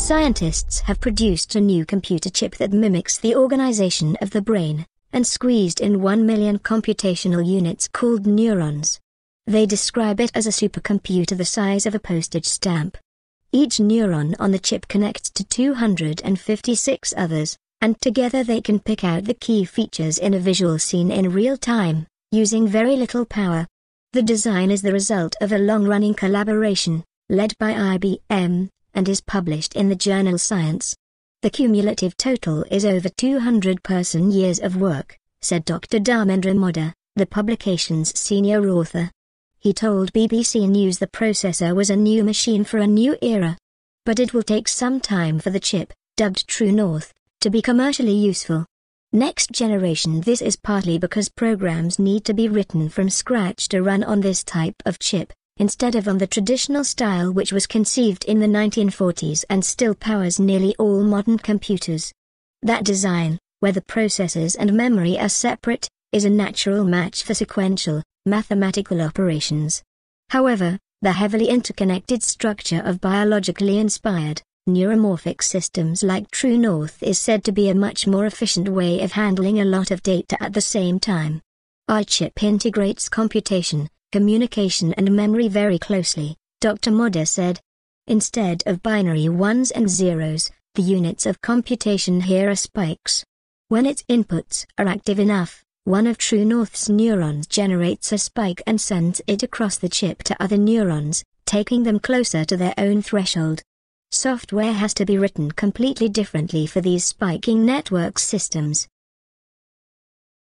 Scientists have produced a new computer chip that mimics the organization of the brain, and squeezed in 1 million computational units called neurons. They describe it as a supercomputer the size of a postage stamp. Each neuron on the chip connects to 256 others, and together they can pick out the key features in a visual scene in real time, using very little power. The design is the result of a long-running collaboration, led by IBM, and is published in the journal Science. The cumulative total is over 200 person-years of work, said Dr. Dharmendra Modha, the publication's senior author. He told BBC News the processor was a new machine for a new era. But it will take some time for the chip, dubbed True North, to be commercially useful. Next generation. This is partly because programs need to be written from scratch to run on this type of chip, instead of on the traditional style which was conceived in the 1940s and still powers nearly all modern computers. That design, where the processors and memory are separate, is a natural match for sequential, mathematical operations. However, the heavily interconnected structure of biologically inspired, neuromorphic systems like True North is said to be a much more efficient way of handling a lot of data at the same time. Our chip integrates computation, communication and memory very closely, Dr. Modha said. Instead of binary ones and zeros, the units of computation here are spikes. When its inputs are active enough, one of True North's neurons generates a spike and sends it across the chip to other neurons, taking them closer to their own threshold. Software has to be written completely differently for these spiking network systems.